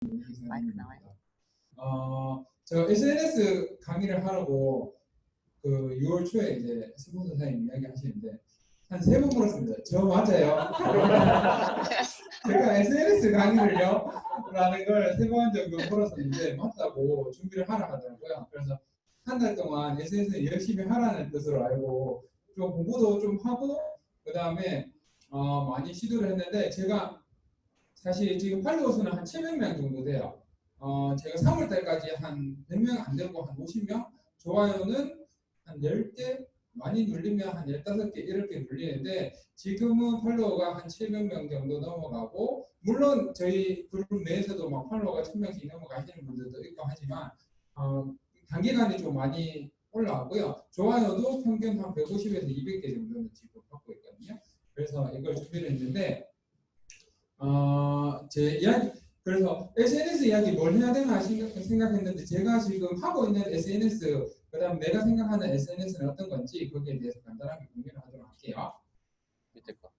마이크 나와요. 저 SNS 강의를 하라고 그 6월 초에 이제 스포츠 선생님 이야기 하시는데 한 3번 물었습니다. 저 맞아요? 제가 SNS 강의를요? 라는 걸 3번 정도 물었었는데 맞다고 준비를 하라 하더라고요. 그래서 한 달 동안 SNS 열심히 하라는 뜻으로 알고 좀 공부도 좀 하고 그 다음에 많이 시도를 했는데 제가 사실 지금 팔로워 수는 한 700명 정도 돼요. 제가 3월 달까지 한 100명 안 되고 한 50명, 좋아요는 한 10개, 많이 눌리면 한 15개 이렇게 눌리는데 지금은 팔로워가 한 700명 정도 넘어가고 물론 저희 그룹 내에서도 막 팔로워가 1000명씩 넘어가시는 분들도 있고 하지만 단기간에 좀 많이 올라가고요. 좋아요도 평균 한 150에서 200개 정도는 지금 받고 있거든요. 그래서 이걸 준비를 했는데 제 이야기 그래서 SNS 이야기 뭘 해야 되나 생각했는데 제가 지금 하고 있는 SNS 그다음 내가 생각하는 SNS는 어떤 건지 거기에 대해서 간단하게 공유를 하도록 할게요. 밑에 거.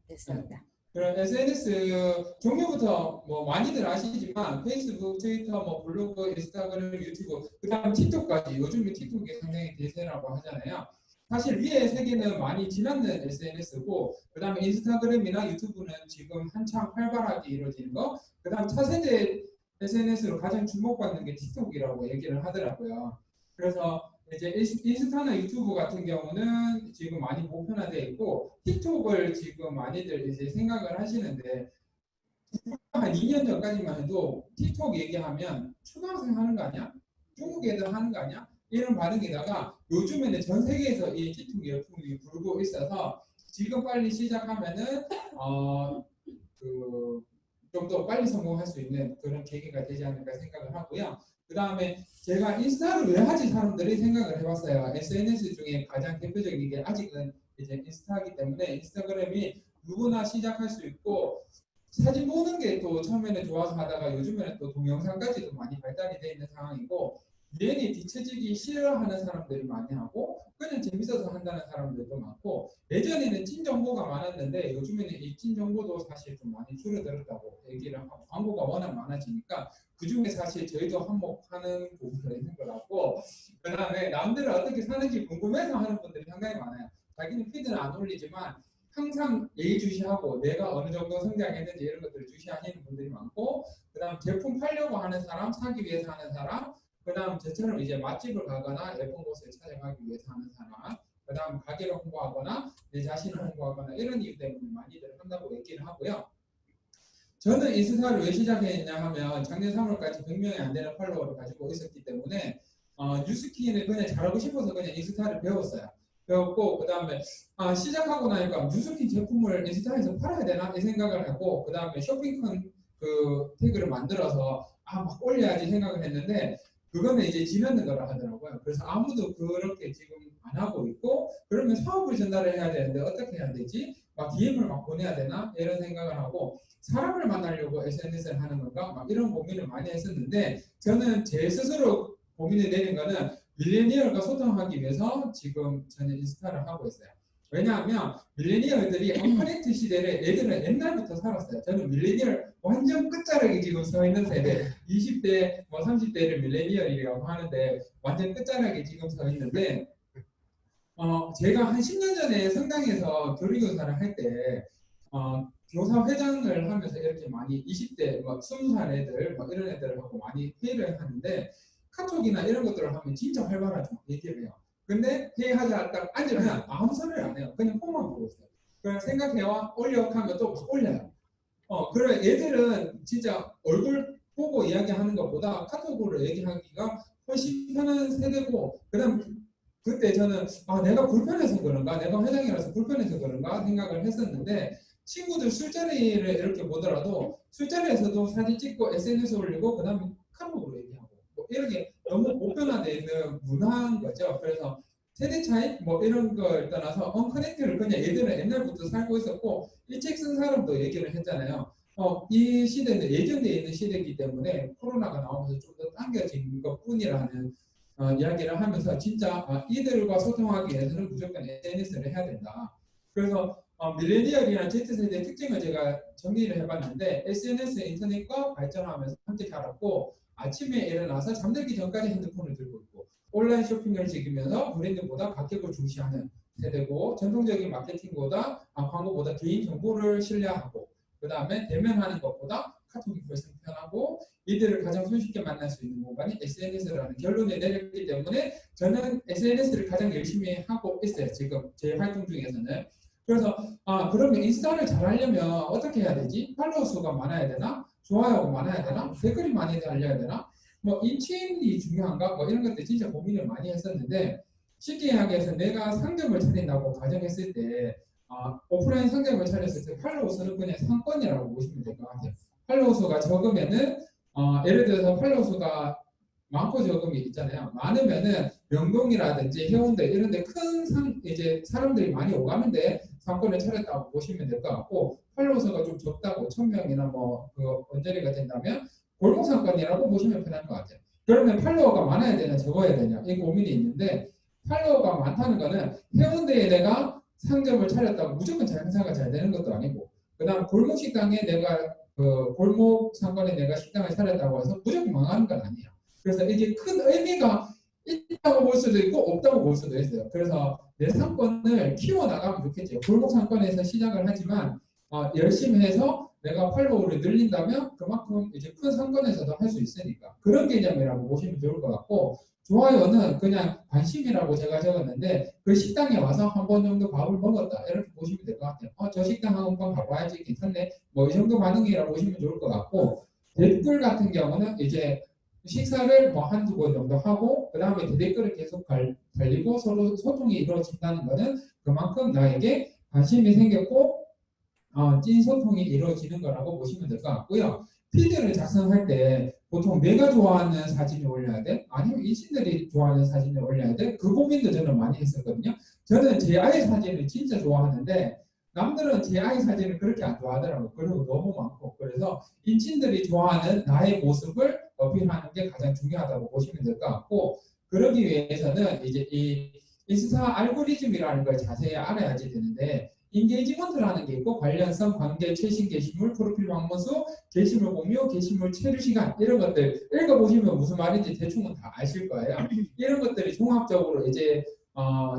됐습니다. 그럼 SNS 종류부터 뭐 많이들 아시지만 페이스북, 트위터, 뭐 블로그, 인스타그램, 유튜브, 그다음 틱톡까지 요즘에 틱톡이 상당히 대세라고 하잖아요. 사실 위에 세 개는 많이 지났는 SNS고 그 다음에 인스타그램이나 유튜브는 지금 한창 활발하게 이루어지는 거 그 다음 차세대 SNS로 가장 주목받는 게 틱톡이라고 얘기를 하더라고요. 그래서 이제 인스타나 유튜브 같은 경우는 지금 많이 보편화되어 있고 틱톡을 지금 많이들 이제 생각을 하시는데 한 2년 전까지만 해도 틱톡 얘기하면 초등학생 하는 거 아니야? 중국 애들 하는 거 아니야? 이런 반응이다가 요즘에는 전 세계에서 이 틱톡 열풍이 불고 있어서 지금 빨리 시작하면은 좀 더 빨리 성공할 수 있는 그런 계기가 되지 않을까 생각을 하고요. 그 다음에 제가 인스타를 왜 하지 사람들이 생각을 해봤어요. SNS 중에 가장 대표적인 게 아직은 이제 인스타이기 때문에 인스타그램이 누구나 시작할 수 있고 사진 보는 게 또 처음에는 좋아서 하다가 요즘에는 또 동영상까지도 많이 발달이 되어 있는 상황이고 유행에 뒤처지기 싫어하는 사람들이 많이 하고 그냥 재밌어서 한다는 사람들도 많고 예전에는 찐 정보가 많았는데 요즘에는 이 찐 정보도 사실 좀 많이 줄어들었다고 얘기를 하고 광고가 워낙 많아지니까 그중에 사실 저희도 한몫하는 부분이 있는 거라고 그 다음에 남들은 어떻게 사는지 궁금해서 하는 분들이 상당히 많아요. 자기는 피드는 안 올리지만 항상 예의주시하고 내가 어느 정도 성장했는지 이런 것들을 주시하시는 분들이 많고 그 다음 제품 팔려고 하는 사람, 사기 위해서 하는 사람 그 다음 저처럼 이제 맛집을 가거나 예쁜 곳을 찾아가기 위해서 하는 사람 그 다음 가게를 홍보하거나 내 자신을 홍보하거나 이런 이유 때문에 많이들 한다고 얘기를 하고요. 저는 인스타를 왜 시작했냐 하면 작년 3월까지 100명이 안 되는 팔로워를 가지고 있었기 때문에 뉴스키는 그냥 잘하고 싶어서 그냥 인스타를 배웠어요. 배웠고 그 다음에 시작하고 나니까 뉴스킨 제품을 인스타에서 팔아야 되나 이 생각을 하고 그 다음에 쇼핑컨 그 태그를 만들어서 막 올려야지 생각을 했는데 그거는 이제 지나는 거라 하더라고요. 그래서 아무도 그렇게 지금 안 하고 있고 그러면 사업을 전달을 해야 되는데 어떻게 해야 되지? 막 DM을 막 보내야 되나? 이런 생각을 하고 사람을 만나려고 SNS를 하는 건가? 막 이런 고민을 많이 했었는데 저는 제 스스로 고민이 되는 거는 밀레니얼과 소통하기 위해서 지금 저는 인스타를 하고 있어요. 왜냐하면 밀레니얼들이 언커넥트 시대를 애들은 옛날부터 살았어요. 저는 밀레니얼 완전 끝자락에 지금 서 있는 세대 20대 뭐 30대를 밀레니얼이라고 하는데 완전 끝자락에 지금 서 있는데 제가 한 10년 전에 성당에서 교리교사를 할 때 교사 회장을 하면서 이렇게 많이 20대 막 20살 애들 막 이런 애들하고 많이 회의를 하는데 카톡이나 이런 것들을 하면 진짜 활발하게 얘기를 해요. 근데 회의하자 딱 앉으면 아무 소리를 안 해요. 그냥 폰만 보고 있어요. 그냥 생각해와 올려 하면 또 막 올려요. 그래 얘들은 진짜 얼굴 보고 이야기하는 것보다 카톡으로 얘기하기가 훨씬 편한 세대고 그다음 그때 저는 내가 불편해서 그런가 내가 회장이라서 불편해서 그런가 생각을 했었는데 친구들 술자리를 이렇게 보더라도 술자리에서도 사진 찍고 SNS 올리고 그다음에 카톡으로 얘기하고 뭐 이렇게 너무 보편화되어 있는 문화인 거죠. 그래서 세대 차이 뭐 이런 걸 떠나서 언커넥트를 그냥 얘들은 옛날부터 살고 있었고 이 책 쓴 사람도 얘기를 했잖아요. 이 시대는 예정되어 있는 시대이기 때문에 코로나가 나오면서 좀 더 당겨진 것뿐이라는 이야기를 하면서 진짜 이들과 소통하기 위해서는 무조건 SNS를 해야 된다. 그래서 밀레니얼이나 Z세대의 특징을 제가 정리를 해봤는데 SNS 인터넷과 발전하면서 함께 자랐고 아침에 일어나서 잠들기 전까지 핸드폰을 들고 있고 온라인 쇼핑을 즐기면서 브랜드보다 가격을 중시하는 세대고 전통적인 마케팅보다 광고보다 개인 정보를 신뢰하고 그 다음에 대면하는 것보다 카톡이 훨씬 편하고 이들을 가장 손쉽게 만날 수 있는 공간이 SNS라는 결론에 내렸기 때문에 저는 SNS를 가장 열심히 하고 있어요. 지금 제 활동 중에서는. 그래서 그러면 인스타를 잘 하려면 어떻게 해야 되지? 팔로워 수가 많아야 되나? 좋아요가 많아야 되나? 댓글이 많이 달려야 되나? 뭐 인칭이 중요한가? 뭐 이런 것들 진짜 고민을 많이 했었는데 쉽게 이야기해서 내가 상점을 차린다고 가정했을 때 오프라인 상점을 차렸을 때 팔로워 수는 그냥 상권이라고 보시면 될 것 같아요. 팔로워 수가 적으면은 예를 들어서 팔로워 수가 많고 적음이 있잖아요. 많으면은 명동이라든지 해운대 이런 데 큰 이제 사람들이 많이 오가는데 상권을 차렸다고 보시면 될 것 같고 팔로워 수가 좀 적다고 1000명이나 뭐 그 언저리가 된다면 골목 상권이라고 보시면 편할 것 같아요. 그러면 팔로워가 많아야 되냐 적어야 되냐 이 고민이 있는데 팔로워가 많다는 거는 해운대에 내가 상점을 차렸다고 무조건 장사가 잘 되는 것도 아니고 그 다음 골목 식당에 내가 그 골목 상권에 내가 식당을 차렸다고 해서 무조건 망하는 건 아니에요. 그래서 이게 큰 의미가 있다고 볼 수도 있고 없다고 볼 수도 있어요. 그래서 내 상권을 키워나가면 좋겠죠. 골목 상권에서 시작을 하지만 열심히 해서 내가 팔로우를 늘린다면 그만큼 이제 큰 상권에서도 할 수 있으니까 그런 개념이라고 보시면 좋을 것 같고 좋아요는 그냥 관심이라고 제가 적었는데 그 식당에 와서 한 번 정도 밥을 먹었다 이렇게 보시면 될 것 같아요. 저 식당 한 번 가봐야지 괜찮네 뭐 이 정도 반응이라고 보시면 좋을 것 같고 댓글 같은 경우는 이제 식사를 뭐 한두 번 정도 하고 그 다음에 댓글을 계속 달리고 서로 소통이 이루어진다는 것은 그만큼 나에게 관심이 생겼고 찐 소통이 이루어지는 거라고 보시면 될 것 같고요. 피드를 작성할 때 보통 내가 좋아하는 사진을 올려야 돼? 아니면 인신들이 좋아하는 사진을 올려야 돼? 그 고민도 저는 많이 했었거든요. 저는 제 아이 사진을 진짜 좋아하는데 남들은 제 아이 사진을 그렇게 안 좋아하더라고요. 그리고 너무 많고 그래서 인친들이 좋아하는 나의 모습을 어필하는 게 가장 중요하다고 보시면 될 것 같고 그러기 위해서는 이제 이 인스타 알고리즘이라는 걸 자세히 알아야지 되는데 인게이지먼트라는 게 있고 관련성, 관계, 최신 게시물, 프로필 방문수, 게시물 공유, 게시물 체류 시간 이런 것들 읽어보시면 무슨 말인지 대충은 다 아실 거예요. 이런 것들이 종합적으로 이제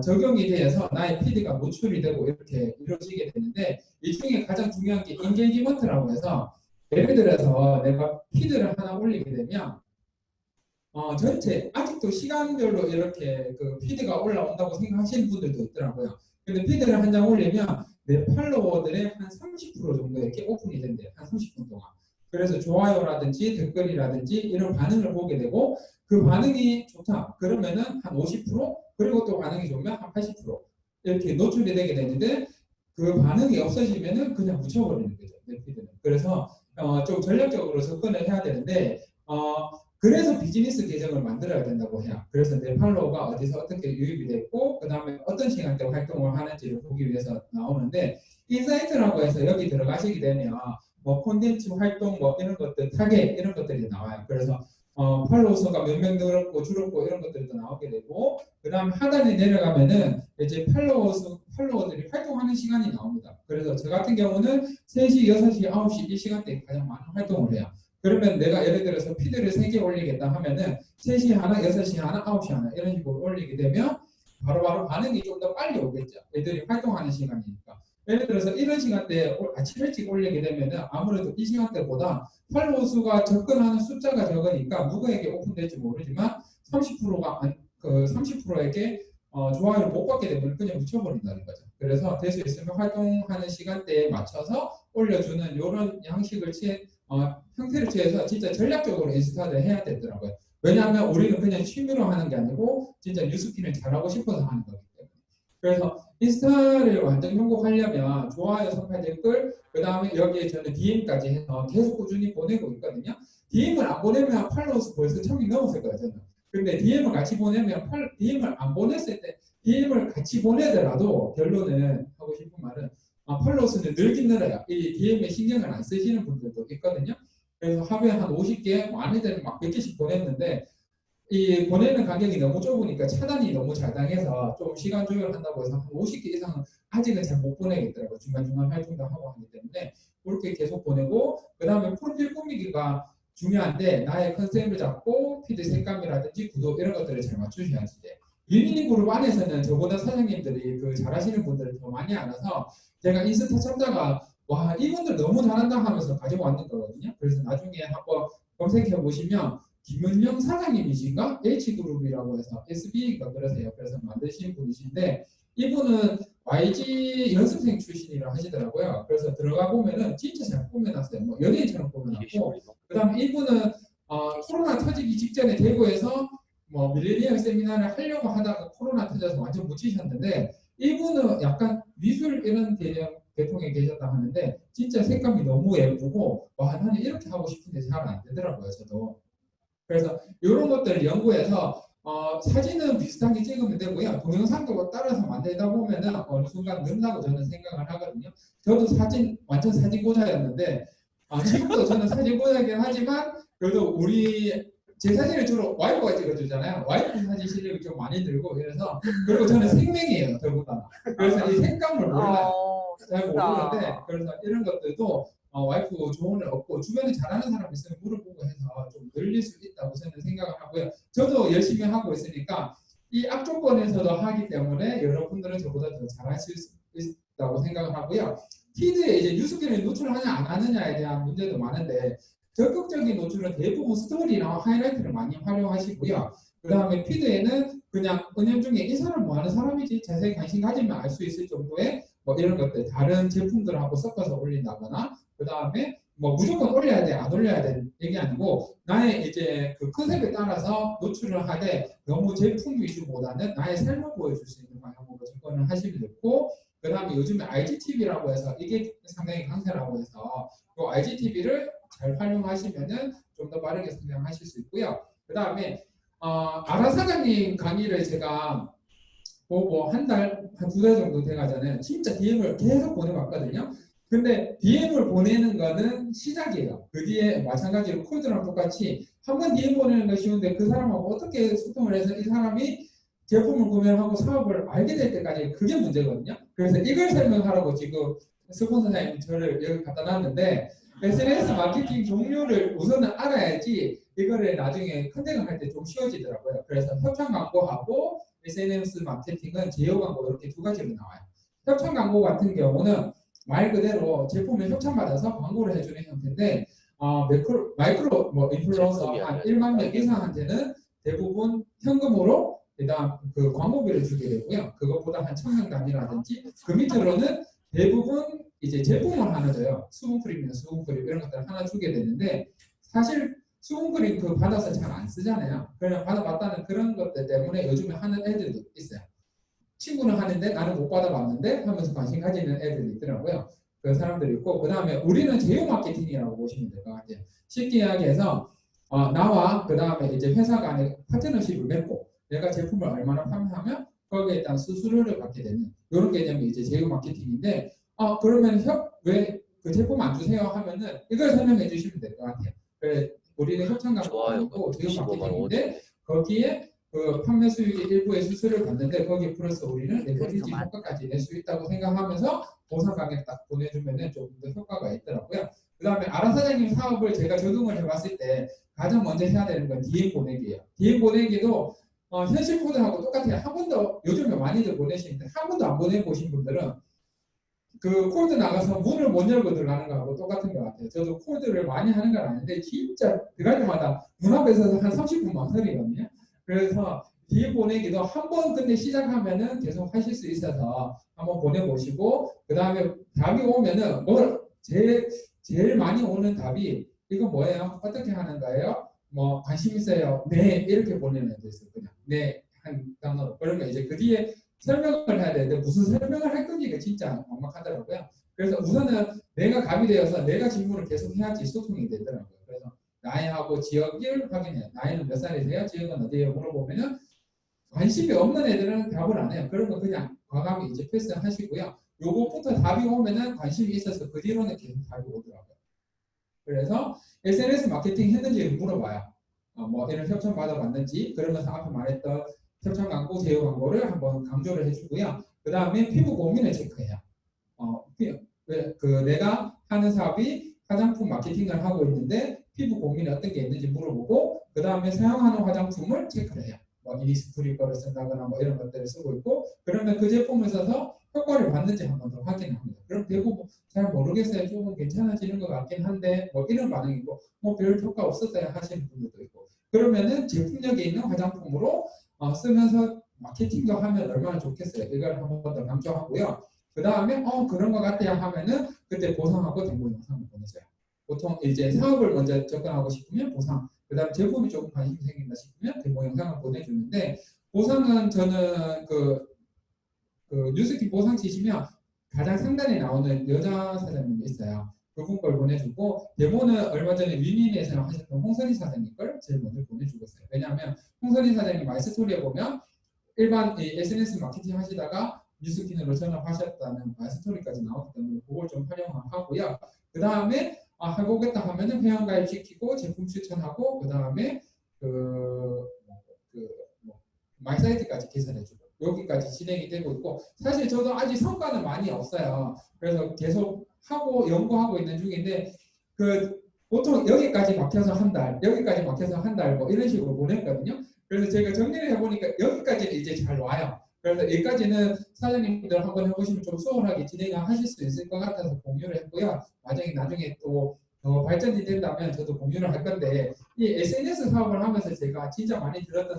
적용이 되어서 나의 피드가 노출이 되고 이렇게 이루어지게 되는데 이 중에 가장 중요한 게 인게이지먼트라고 해서 예를 들어서 내가 피드를 하나 올리게 되면 전체 아직도 시간별로 이렇게 그 피드가 올라온다고 생각하시는 분들도 있더라고요. 근데 피드를 한 장 올리면 내 팔로워들의 한 30% 정도 이렇게 오픈이 된대요. 한 30분 동안. 그래서 좋아요라든지 댓글이라든지 이런 반응을 보게 되고 그 반응이 좋다. 그러면은 한 50% 그리고 또 반응이 좋으면 한 80% 이렇게 노출이 되게 되는데 그 반응이 없어지면은 그냥 묻혀버리는 거죠. 내 피드는. 그래서 좀 전략적으로 접근을 해야 되는데 그래서 비즈니스 계정을 만들어야 된다고 해요. 그래서 내 팔로워가 어디서 어떻게 유입이 됐고 그 다음에 어떤 시간대 활동을 하는지를 보기 위해서 나오는데 인사이트라고 해서 여기 들어가시게 되면 뭐 콘텐츠 활동 뭐 이런 것들 타겟 이런 것들이 나와요. 그래서 팔로워 수가 몇 명 늘었고 줄었고 이런 것들도 나오게 되고 그 다음 하단에 내려가면은 이제 팔로워들이 활동하는 시간이 나옵니다. 그래서 저 같은 경우는 3시, 6시, 9시 이 시간대에 가장 많은 활동을 해요. 그러면 내가 예를 들어서 피드를 3개 올리겠다 하면은 3시 하나, 6시 하나, 9시 하나 이런 식으로 올리게 되면 바로바로 반응이 좀 더 빨리 오겠죠. 애들이 활동하는 시간이니까. 예를 들어서 이런 시간대에 아침 일찍 올리게 되면은 아무래도 이 시간대보다 팔로워 수가 접근하는 숫자가 적으니까 누구에게 오픈될지 모르지만 30%가 그 30%에게 좋아요를 못 받게 되면 그냥 묻혀버린다는 거죠. 그래서 될 수 있으면 활동하는 시간대에 맞춰서 올려주는 이런 양식을 형태를 취해서 진짜 전략적으로 인스타를 해야 되더라고요. 왜냐하면 우리는 그냥 취미로 하는 게 아니고 진짜 뉴스피를 잘하고 싶어서 하는 거기 때문에. 그래서 인스타를 완전 성공하려면 좋아요, 선발, 댓글, 그 다음에 여기에 저는 DM까지 해서 계속 꾸준히 보내고 있거든요. DM을 안 보내면 팔로워 수 벌써 1000명 넘었을 거예요, 저는. 근데 DM을 같이 보내면 DM을 안 보냈을 때 DM을 같이 보내더라도 결론은 하고 싶은 말은 팔로워 수는 늘긴 늘어요. 이 DM에 신경을 안 쓰시는 분들도 있거든요. 그래서 하루에 한 50개, 많은 데는 막 100개씩 보냈는데 이 보내는 간격이 너무 좁으니까 차단이 너무 잘 당해서 좀 시간 조절한다고 해서 한 50개 이상은 아직은 잘 못 보내겠더라고요. 중간중간 활동도 하고 하기 때문에 그렇게 계속 보내고 그 다음에 프로필 꾸미기가 중요한데 나의 컨셉을 잡고 피드 색감이라든지 구도 이런 것들을 잘 맞추셔야지 돼. 유니니 그룹 안에서는 저보다 사장님들이 그 잘하시는 분들을 더 많이 알아서 제가 인스타 찾다가 와 이분들 너무 잘한다 하면서 가지고 왔는 거거든요. 그래서 나중에 한번 검색해 보시면 김은영 사장님이신가? H그룹이라고 해서 SBA가 그러세요. 그래서 만드신 분이신데 이분은 YG 연습생 출신이라 하시더라고요. 그래서 들어가 보면은 진짜 잘 꾸며놨어요. 뭐 연예인처럼 꾸며놨고 그다음에 이분은 코로나 터지기 직전에 대구에서 뭐 밀레니얼 세미나를 하려고 하다가 코로나 터져서 완전 묻히셨는데 이분은 약간 미술 이런 개념 계통에 계셨다 하는데 진짜 색감이 너무 예쁘고 와 나는 이렇게 하고 싶은데 잘 안 되더라고요. 저도. 그래서 이런 것들을 연구해서 사진은 비슷하게 찍으면 되고요. 동영상도 따라서 만들다 보면은 어느 순간 는다고 저는 생각을 하거든요. 저도 사진 완전 사진고자였는데 지금도 저는 사진고자이긴 하지만 그래도 제 사진을 주로 와이프가 찍어주잖아요. 와이프 사진 실력이 좀 많이 들고 그래서 그리고 저는 생명이에요. 더군다나. 그래서 이 색감을 몰라요. 잘 모르는데 그래서 이런 것들도 와이프 조언을 얻고 주변에 잘하는 사람 있으면 물어보고 해서 좀 늘릴 수 있다고 저는 생각을 하고요. 저도 열심히 하고 있으니까 이 악조건에서도 하기 때문에 여러분들은 저보다 더 잘하실 수 있다고 생각을 하고요. 피드에 이제 뉴스기를 노출하냐 안 하느냐에 대한 문제도 많은데 적극적인 노출은 대부분 스토리나 하이라이트를 많이 활용하시고요. 그 다음에 피드에는 그냥 은연중에 이 사람 뭐 하는 사람이지 자세히 관심 가지면 알 수 있을 정도의 뭐 이런 것들 다른 제품들하고 섞어서 올린다거나 그 다음에 뭐 무조건 올려야 돼 안 올려야 돼 얘기 아니고 나의 이제 그 컨셉에 따라서 노출을 하되 너무 제품 위주보다는 나의 삶을 보여줄 수 있는 방향으로 접근을 하시면 좋고 그 다음에 요즘에 IGTV라고 해서 이게 상당히 강세라고 해서 그 IGTV를 잘 활용하시면은 좀 더 빠르게 성장하실 수 있고요. 그 다음에 아라 사장님 강의를 제가 보고 한 달, 한 두 달 정도 돼가잖아요. 진짜 DM을 계속 보내봤거든요. 근데 DM을 보내는 거는 시작이에요. 그 뒤에 마찬가지로 콜드랑 똑같이 한 번 DM 보내는 거 쉬운데 그 사람하고 어떻게 소통을 해서 이 사람이 제품을 구매하고 사업을 알게 될 때까지 그게 문제거든요. 그래서 이걸 설명하라고 지금 스폰서사님이 저를 여기 갖다 놨는데 SNS 마케팅 종류를 우선은 알아야지 이거를 나중에 컨택을 할 때 좀 쉬워지더라고요. 그래서 협찬 광고하고 SNS 마케팅은 제휴 광고 이렇게 두 가지로 나와요. 협찬 광고 같은 경우는 말 그대로 제품을 협찬받아서 광고를 해주는 형태인데 마이크로 뭐 인플루언서 한 1만 명 이상한테는 대부분 현금으로 일단 그 광고비를 주게 되고요. 그것보다 한 1,000명 단위라든지 그 밑으로는 대부분 이제 제품을 하나 줘요. 수분크림이나 수분크림 이런 것들 하나 주게 되는데 사실 수분크림 그 받아서 잘 안 쓰잖아요. 그냥 받아봤다는 그런 것들 때문에 요즘에 하는 애들도 있어요. 친구는 하는데 나는 못 받아봤는데 하면서 관심 가지는 애들이 있더라고요. 그 사람들이 있고 그 다음에 우리는 제휴 마케팅이라고 보시면 될 것 같아요. 쉽게 이야기해서 나와 그 다음에 이제 회사 간에 파트너십을 맺고 내가 제품을 얼마나 판매하면 거기에 따른 수수료를 받게 되는 이런 개념이 이제 제휴 마케팅인데 그러면 왜 그 제품 안 주세요 하면은 이걸 설명해 주시면 될 것 같아요. 우리는 협찬 광고고 제휴 마케팅인데 거기에 그 판매 수익의 일부의 수수료를 받는데 거기에 플러스 우리는 레버리지 효과까지 낼 수 있다고 생각하면서 보상 가격 딱 보내주면은 조금 더 효과가 있더라고요. 그 다음에 아라 사장님 사업을 제가 적용을 해봤을 때 가장 먼저 해야 되는 건 DM 보내기예요. DM 보내기도 현실 코드하고 똑같아요. 한 번도 요즘에 많이들 보내시는데 한 번도 안 보내보신 분들은 그 콜드 나가서 문을 못 열고 들어가는 거하고 똑같은 것 같아요. 저도 콜드를 많이 하는 건 아닌데 진짜 들어갈 때마다 문 앞에서 한 30분 망설이거든요. 그래서 DM 보내기도 한 번 근데 시작하면은 계속 하실 수 있어서 한번 보내보시고 그 다음에 답이 오면은 제일 많이 오는 답이 이거 뭐예요? 어떻게 하는 거예요? 뭐 관심 있어요? 네 이렇게 보내는 데 있어요. 그냥 네 한 단어로 그러면 이제 그 뒤에 설명을 해야 되는데 무슨 설명을 할 건지가 진짜 막막하더라고요. 그래서 우선은 내가 갑이 되어서 내가 질문을 계속 해야지 소통이 되더라고요. 그래서 나이하고 지역을 확인해요. 나이는 몇 살이세요? 지역은 어디에요? 물어보면은 관심이 없는 애들은 답을 안 해요. 그러면 그냥 과감히 이제 패스하시고요. 요것부터 답이 오면은 관심이 있어서 그 뒤로는 계속 답이 오더라고요. 그래서 SNS 마케팅 했는지 물어봐요. 뭐 이런 협찬 받아봤는지 그러면서 앞에 말했던 협찬 광고, 제휴 광고를 한번 강조를 해주고요. 그 다음에 피부 고민을 체크해요. 내가 하는 사업이 화장품 마케팅을 하고 있는데 피부 고민이 어떤 게 있는지 물어보고 그 다음에 사용하는 화장품을 체크를 해요. 뭐 이니스프리 거를 쓴다거나 뭐 이런 것들을 쓰고 있고 그러면 그 제품을 써서 효과를 봤는지 한번 더 확인합니다. 그럼 대부분 잘 모르겠어요. 조금 괜찮아지는 것 같긴 한데 뭐 이런 반응이고 뭐 별 효과 없었어요 하시는 분들도 있고 그러면은 제품력에 있는 화장품으로 쓰면서 마케팅도 하면 얼마나 좋겠어요. 이걸 한번 더 강조하고요. 그 다음에 그런 것 같아요 하면은 그때 보상하고 데모 영상을 보내줘요. 보통 이제 사업을 먼저 접근하고 싶으면 보상, 그 다음 제품이 조금 관심이 생긴다 싶으면 데모 영상을 보내주는데 보상은 저는 그 뉴스킥 보상 치시면 가장 상단에 나오는 여자 사장님이 있어요. 그분 걸 보내주고 데모는 얼마 전에 위민에서 하셨던 홍선희 사장님 걸 제일 먼저 보내주고 있어요. 왜냐하면 홍선희 사장님 마이스토리에 보면 일반 SNS 마케팅 하시다가 뉴스킨으로 전업하셨다는 마이스토리까지 나오기 때문에 그걸 좀 활용하고요. 그 다음에 해보겠다 하면은 회원가입 시키고 제품 추천하고 그 다음에 마이사이트까지 개설해주고 여기까지 진행이 되고 있고 사실 저도 아직 성과는 많이 없어요. 그래서 계속 하고 연구하고 있는 중인데 보통 여기까지 막혀서 한 달, 여기까지 막혀서 한 달 뭐 이런 식으로 보냈거든요. 그래서 제가 정리를 해보니까 여기까지는 이제 잘 와요. 그래서 여기까지는 사장님들 한번 해보시면 좀 수월하게 진행하실 수 있을 것 같아서 공유를 했고요. 나중에 또 더 발전이 된다면 저도 공유를 할 건데 이 SNS 사업을 하면서 제가 진짜 많이 들었던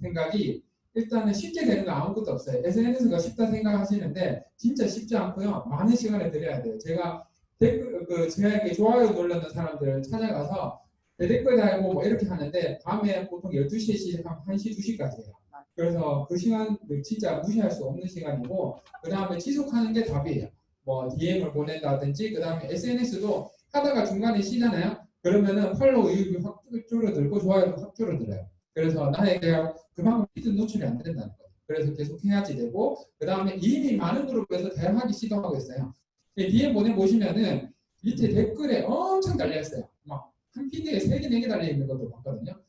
생각이 일단은 쉽게 되는 거 아무것도 없어요. SNS가 쉽다 생각하시는데 진짜 쉽지 않고요. 많은 시간을 들여야 돼요. 제가 제가 좋아요 눌렀는 사람들을 찾아가서 댓글 달고 뭐 이렇게 하는데 밤에 보통 12시에 시작하면 1시, 2시까지예요. 그래서 그 시간을 진짜 무시할 수 없는 시간이고 그 다음에 지속하는 게 답이에요. 뭐 DM을 보낸다든지 그 다음에 SNS도 하다가 중간에 쉬잖아요. 그러면은 팔로우 이익이 확 줄어들고 좋아요도 확 줄어들어요. 그래서 나에게 그만큼 피드 노출이 안 된다는 거예요. 그래서 계속 해야지 되고 그 다음에 이미 많은 그룹에서 대응하기 시도하고 있어요. DM 보내보시면은 밑에 댓글에 엄청 달려있어요. 막 한 피드에 3개, 4개 달려있는 것도 봤거든요.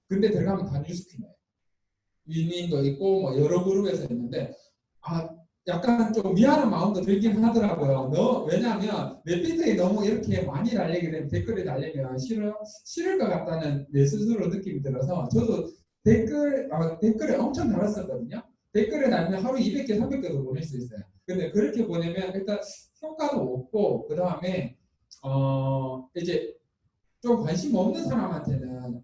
근데 들어가면 다 뉴스키네요. 위민도 있고 뭐 여러 그룹에서 있는데 약간 좀 미안한 마음도 들긴 하더라고요. 왜냐하면 내 피드에 너무 이렇게 많이 달리게 되면 댓글이 달리면 싫을 것 같다는 내 스스로 느낌이 들어서 저도 댓글에 엄청 달았었거든요. 댓글에 달면 하루 200개, 300개도 보낼 수 있어요. 근데 그렇게 보내면 일단 효과도 없고 그 다음에 이제 좀 관심 없는 사람한테는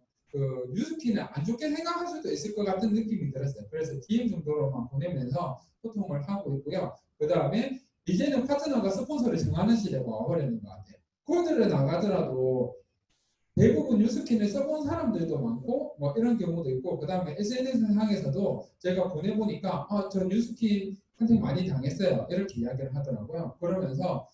뉴스키는 안 좋게 생각할 수도 있을 것 같은 느낌이 들었어요. 그래서 DM 정도로만 보내면서 소통을 하고 있고요. 그 다음에 이제는 파트너가 스폰서를 정하는 시대가 와버리는 것 같아요. 코드를 나가더라도 대부분 뉴스킨을 써본 사람들도 많고 뭐 이런 경우도 있고 그 다음에 SNS 상에서도 제가 보내보니까 저 뉴스킨 컨택 많이 당했어요. 이렇게 이야기를 하더라고요. 그러면서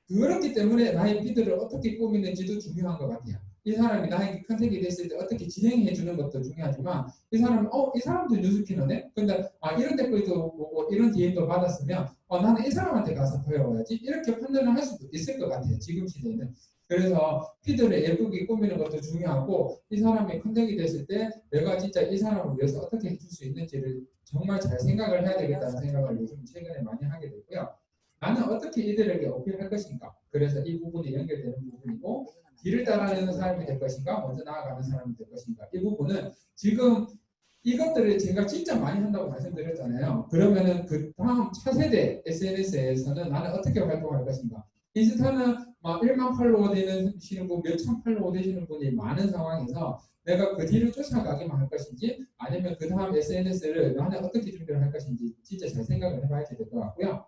그렇기 때문에 나의 피드를 어떻게 꾸미는지도 중요한 것 같아요. 이 사람이 나에게 컨택이 됐을 때 어떻게 진행해 주는 것도 중요하지만 이 사람은 이 사람도 뉴스키너네? 근데 이런 댓글도 보고 이런 DM도 받았으면 나는 이 사람한테 가서 배워야지 이렇게 판단을 할 수도 있을 것 같아요. 지금 시대에는. 그래서 피드를 예쁘게 꾸미는 것도 중요하고 이 사람이 컨택이 됐을 때 내가 진짜 이 사람을 위해서 어떻게 해줄 수 있는지를 정말 잘 생각을 해야 되겠다는 생각을 요즘 최근에 많이 하게 되고요. 나는 어떻게 이들에게 어필할 것인가? 그래서 이 부분이 연결되는 부분이고 뒤를 따라가는 사람이 될 것인가? 먼저 나아가는 사람이 될 것인가? 이 부분은 지금 이것들을 제가 진짜 많이 한다고 말씀드렸잖아요. 그러면은 그 다음 차세대 SNS에서는 나는 어떻게 활동할 것인가? 인스타는 막 1만 팔로워 되시는 분, 몇천 팔로워 되시는 분이 많은 상황에서 내가 그 뒤를 쫓아가기만 할 것인지 아니면 그 다음 SNS를 나는 어떻게 준비를 할 것인지 진짜 잘 생각을 해봐야 될 것 같고요.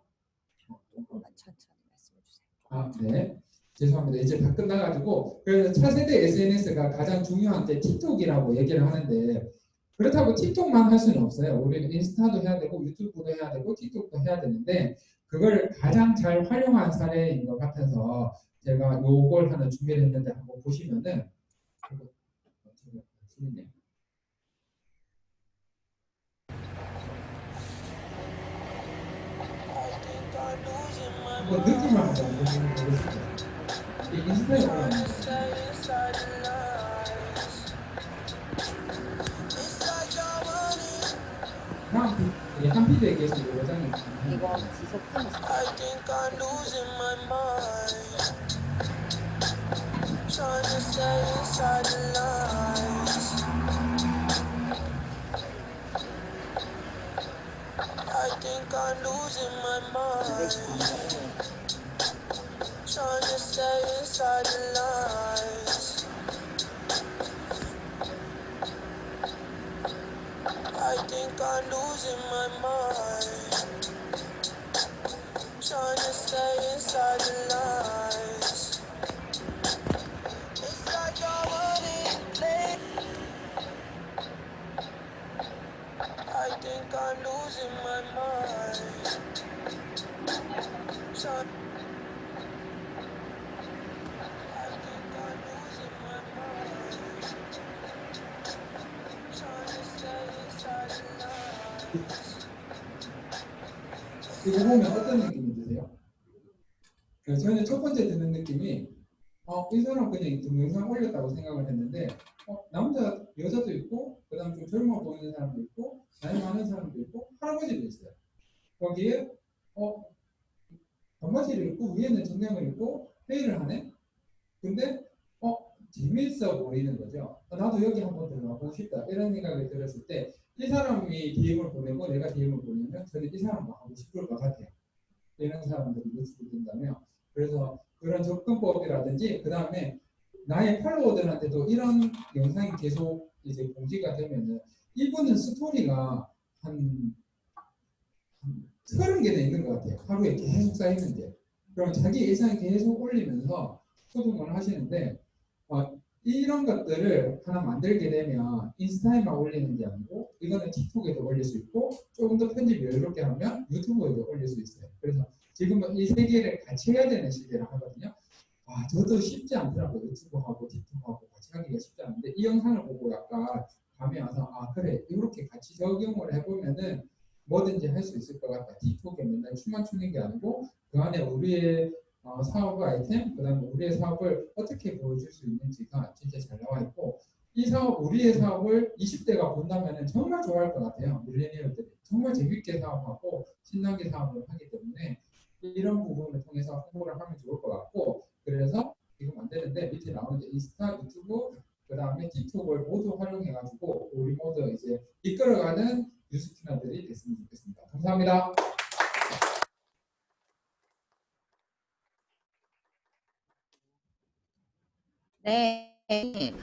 조금만 천천히 말씀해 주세요. 네. 죄송합니다. 이제 다 끝나가지고 그래서 차세대 SNS가 가장 중요한 게 틱톡이라고 얘기를 하는데 그렇다고 틱톡만 할 수는 없어요. 우리는 인스타도 해야 되고 유튜브도 해야 되고 틱톡도 해야 되는데 그걸 가장 잘 활용한 사례인 것 같아서 제가 요걸 하나 준비를 했는데 한번 보시면은 한번 느낌을 한번 보겠습니다. 인스타에 올라오는 피드백에서 요거장이 이거 지석진 I think I'm losing my mind. Trying to stay inside the lines. I think I'm losing my mind. Trying to stay inside the lines. I think I'm losing my mind. Trying to stay inside the lines. It's like I want it late. I think I'm losing my mind. Trying, I think I'm losing my mind. Trying to stay inside the lines. 이거 보면 어떤 느낌이 드세요? 저는 첫 번째 드는 느낌이 이 사람 그냥 동영상 올렸다고 생각을 했는데 남자 여자도 있고 그다음 좀 젊어 보이는 사람도 있고 나이 많은 사람도 있고 할아버지도 있어요. 거기에 반바지를 입고 위에는 정장을 입고 회의를 하네. 근데 재미있어 보이는 거죠. 나도 여기 한번 들어가 보고 싶다 이런 생각이 들었을 때 이 사람이 DM을 보내고 내가 DM을 보내면 저는 이 사람과 하고 싶을 것 같아요. 이런 사람들이 유튜브 된다면 그래서 그런 접근법이라든지 그 다음에 나의 팔로워들한테도 이런 영상이 계속 이제 공지가 되면은 이분은 스토리가 한 30개는 있는 것 같아요. 하루에 계속 쌓이는 게. 그럼 자기 일상을 계속 올리면서 소통을 하시는데 이런 것들을 하나 만들게 되면 인스타에만 올리는 게 아니고 이거는 틱톡에도 올릴 수 있고 조금 더 편집 여유롭게 하면 유튜브에도 올릴 수 있어요. 그래서 지금은 이 세 개를 같이 해야 되는 시대를 하거든요. 저도 쉽지 않더라고요. 유튜브하고 틱톡하고 같이 하기가 쉽지 않은데 이 영상을 보고 약간 감이 와서 그래 이렇게 같이 적용을 해보면은 뭐든지 할 수 있을 것 같다. 틱톡에 맨날 춤만 추는 게 아니고 그 안에 우리의 사업 아이템, 그 다음에 우리의 사업을 어떻게 보여줄 수 있는지가 진짜 잘 나와 있고 이 사업, 우리의 사업을 20대가 본다면 정말 좋아할 것 같아요. 밀레니얼들이 정말 재밌게 사업하고 신나게 사업을 하기 때문에 이런 부분을 통해서 홍보를 하면 좋을 것 같고 그래서 지금 안 되는데 밑에 나오는 인스타, 유튜브, 그 다음에 틱톡을 모두 활용해가지고 우리 모두 이제 이끌어가는 뉴스피너들이 됐으면 좋겠습니다. 감사합니다. 네.